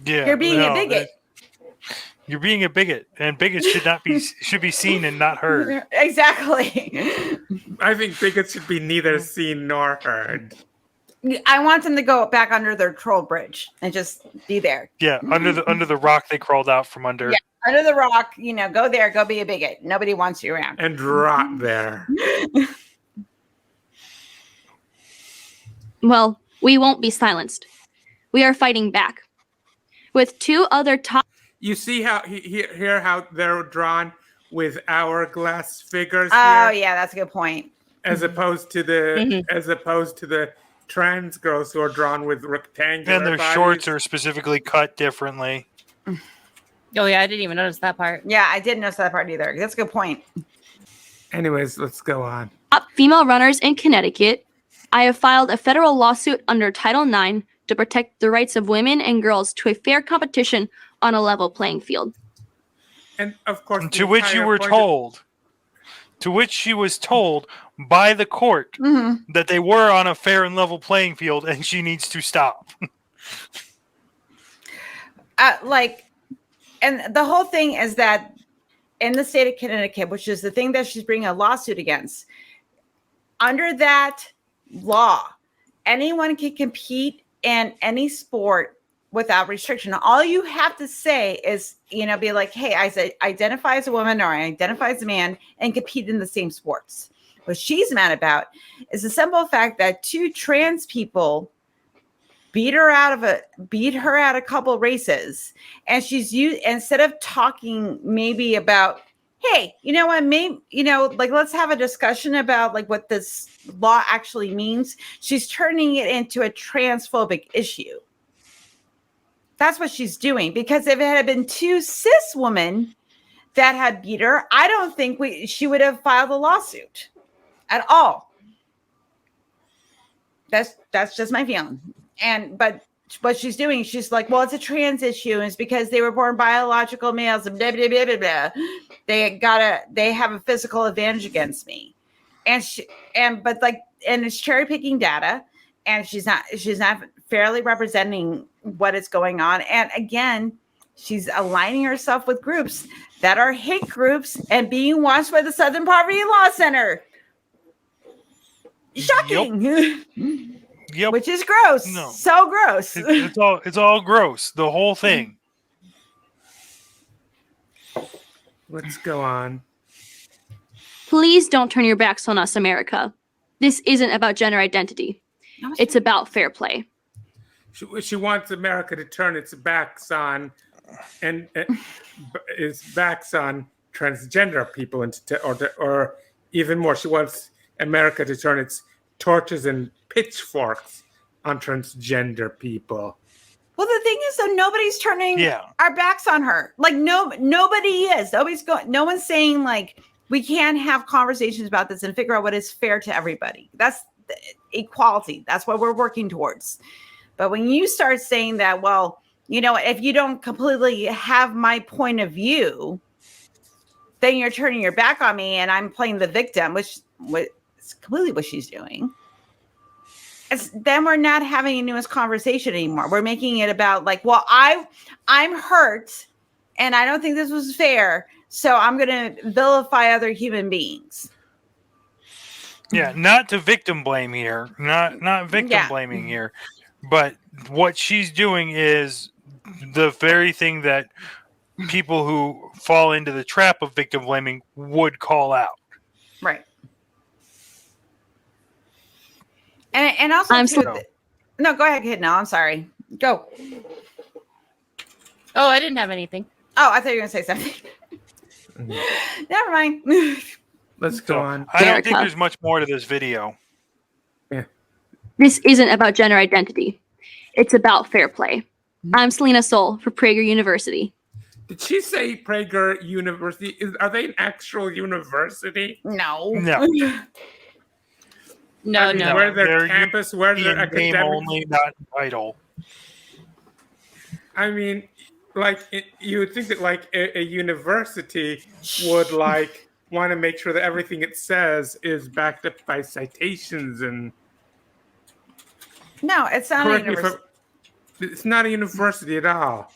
Yeah, you're being a bigot. You're being a bigot, and bigots should be seen and not heard. Exactly. I think bigots should be neither seen nor heard. I want them to go back under their troll bridge and just be there. Yeah, under the rock they crawled out from under. Yeah, under the rock, go there, go be a bigot. Nobody wants you around. And rot there. Well, we won't be silenced. We are fighting back. With two other top... You see how here how they're drawn with hourglass figures Oh, here? yeah, that's a good point. As opposed to the trans girls who are drawn with rectangular And their bodies. shorts are specifically cut differently. oh yeah, I didn't even notice that part. Yeah, I didn't notice that part either. That's a good point. Anyways, let's go on. top female runners in Connecticut I have filed a federal lawsuit under Title IX to protect the rights of women and girls to a fair competition on a level playing field. And of course, To which you were told, to which she was told by the court that they were on a fair and level playing field, and she needs to stop. And the whole thing is that in the state of Connecticut, which is the thing that she's bringing a lawsuit against, under that law, anyone can compete in any sport without restriction. All you have to say is, be like, hey, I identify as a woman or I identify as a man and compete in the same sports. What she's mad about is the simple fact that 2 trans people beat her out a couple races, and she's instead of talking maybe about, hey, you know what, maybe, let's have a discussion about like what this law actually means. She's turning it into a transphobic issue. That's what she's doing, because if it had been 2 cis women that had beat her, I don't think she would have filed a lawsuit at all. That's just my feeling. But what she's doing, she's like, well, it's a trans issue, and it's because they were born biological males and blah, blah, blah, blah, blah. They have a physical advantage against me. And it's cherry picking data, and she's not fairly representing what is going on. And again, she's aligning herself with groups that are hate groups and being watched by the Southern Poverty Law Center. Shocking. Yep. Which is gross. No. So gross. It's all gross. The whole thing. Let's go on. Please don't turn your backs on us, America. This isn't about gender identity. It's about fair play. She wants America to turn its backs on its backs on transgender people, or even more, she wants America to turn its torches and pitchforks on transgender people. Well, the thing is, though, nobody's turning our backs on her. Like, nobody is. No one's saying like we can't have conversations about this and figure out what is fair to everybody. That's equality. That's what we're working towards. But when you start saying that, well, if you don't completely have my point of view, then you're turning your back on me and I'm playing the victim, which is completely what she's doing. Then we're not having a nuanced conversation anymore. We're making it about like, well, I'm hurt and I don't think this was fair, so I'm going to vilify other human beings. Yeah, not to victim blame here, not victim blaming here, but what she's doing is the very thing that people who fall into the trap of victim blaming would call out. Right. And also, no, go ahead, Kitnel. I'm sorry. Go. Oh, I didn't have anything. Oh, I thought you were going to say something. Never mind. Let's go on. I don't think there's much more to this video. Yeah. This isn't about gender identity. It's about fair play. I'm Selina Soule for Prager University. Did she say Prager University? Are they an actual university? No. No. Where their campus, where their academic only, not title. I mean, you would think that like a university would like want to make sure that everything it says is backed up by citations and. No, it's not a university. It's not a university at all.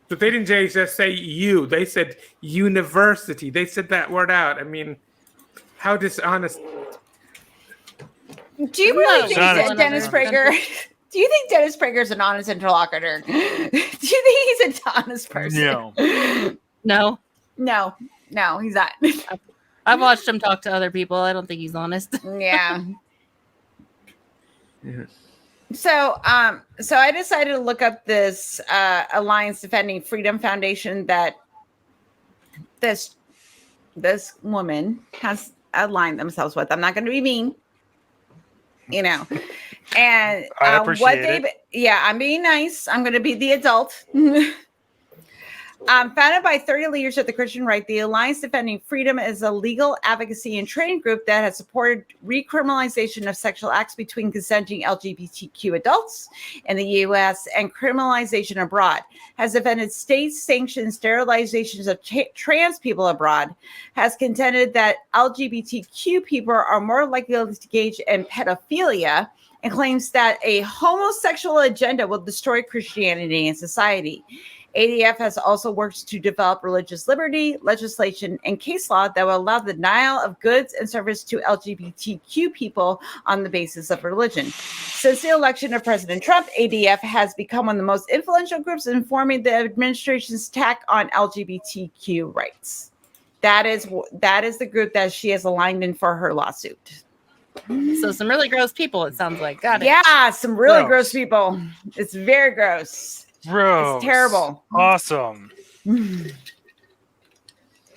But they didn't just say "you." They said "university." They said that word out. I mean, how dishonest. Do you really think that Dennis Prager? Do you think Dennis Prager's an honest interlocutor? Do you think he's an honest person? No. No, he's not. I've watched him talk to other people. I don't think he's honest. Yeah. So I decided to look up this Alliance Defending Freedom Foundation that this woman has aligned themselves with. I'm not going to be mean. And I appreciate it. I'm being nice. I'm going to be the adult. Founded by 30 leaders of the Christian right, the Alliance Defending Freedom is a legal advocacy and training group that has supported recriminalization of sexual acts between consenting LGBTQ adults in the U.S. and criminalization abroad, has defended state-sanctioned sterilizations of trans people abroad, has contended that LGBTQ people are more likely to engage in pedophilia, and claims that a homosexual agenda will destroy Christianity and society. ADF has also worked to develop religious liberty legislation and case law that will allow the denial of goods and service to LGBTQ people on the basis of religion. Since the election of President Trump, ADF has become one of the most influential groups in informing the administration's attack on LGBTQ rights. That is the group that she has aligned in for her lawsuit. So some really gross people, it sounds like. Got it. Yeah, some really gross people. It's very gross. Gross. It's terrible. Awesome.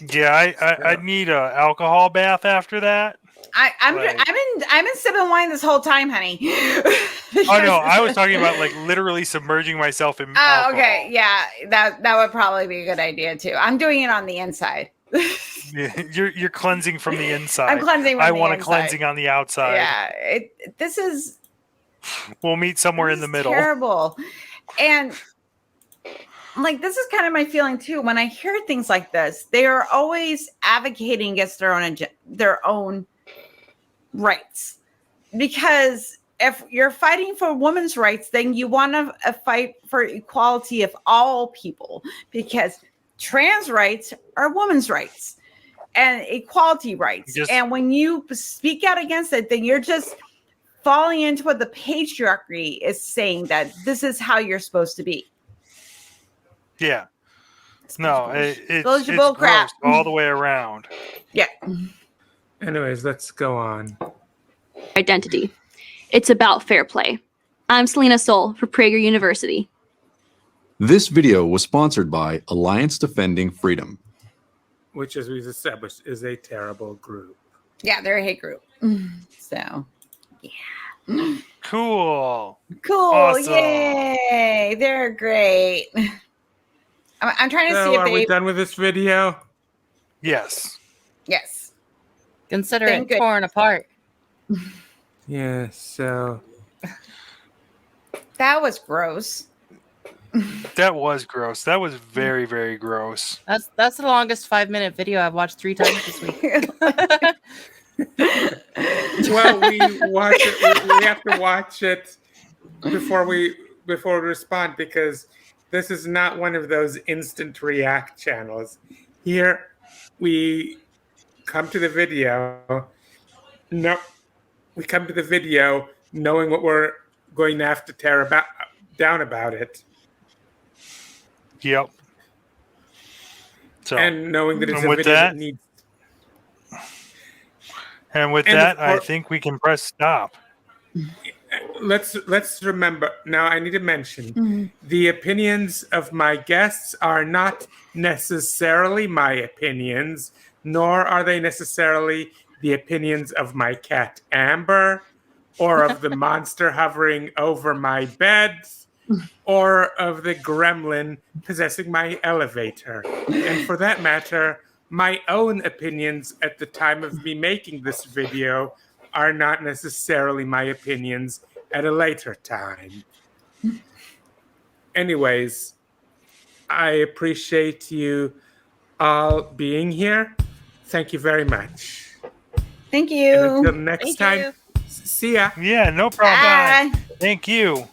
Yeah, I need a alcohol bath after that. I've been sipping wine this whole time, honey. Oh no, I was talking about like literally submerging myself in alcohol. Okay, yeah, that would probably be a good idea too. I'm doing it on the inside. Yeah, you're cleansing from the inside. I'm cleansing. I want a cleansing on the outside. Yeah, this is. We'll meet somewhere in the middle. Terrible, and like this is kind of my feeling too. When I hear things like this, they are always advocating against their own rights, because if you're fighting for women's rights, then you want to fight for equality of all people, because trans rights are women's rights and equality rights. And when you speak out against it, then you're just falling into what the patriarchy is saying, that this is how you're supposed to be. Yeah. No, it's bull crap all the way around. Yeah. Anyways, let's go on. Identity. It's about fair play. I'm Selina Soule for Prager University. This video was sponsored by Alliance Defending Freedom, Which, as we've established, is a terrible group. Yeah, they're a hate group. So, yeah. Cool. Awesome. Yay. They're great. I'm trying to see if are we done with this video? Yes. Yes. Consider it torn apart. Yeah, so. That was gross. That was gross. That was very, very gross. That's the longest 5-minute video I've watched 3 times this week. Well, we have to watch it before we respond, because this is not one of those instant react channels. Here we come to the video. No, we come to the video knowing what we're going to have to tear down about it. Yep. So, and knowing that it's a video that needs. And with that, I think we can press stop. Let's remember. Now, I need to mention the opinions of my guests are not necessarily my opinions, nor are they necessarily the opinions of my cat Amber, or of the monster hovering over my bed, or of the gremlin possessing my elevator. And for that matter, my own opinions at the time of me making this video are not necessarily my opinions at a later time. Anyways, I appreciate you all being here. Thank you very much. Thank you. And until next time, see ya. Yeah, no problem. Bye. Thank you.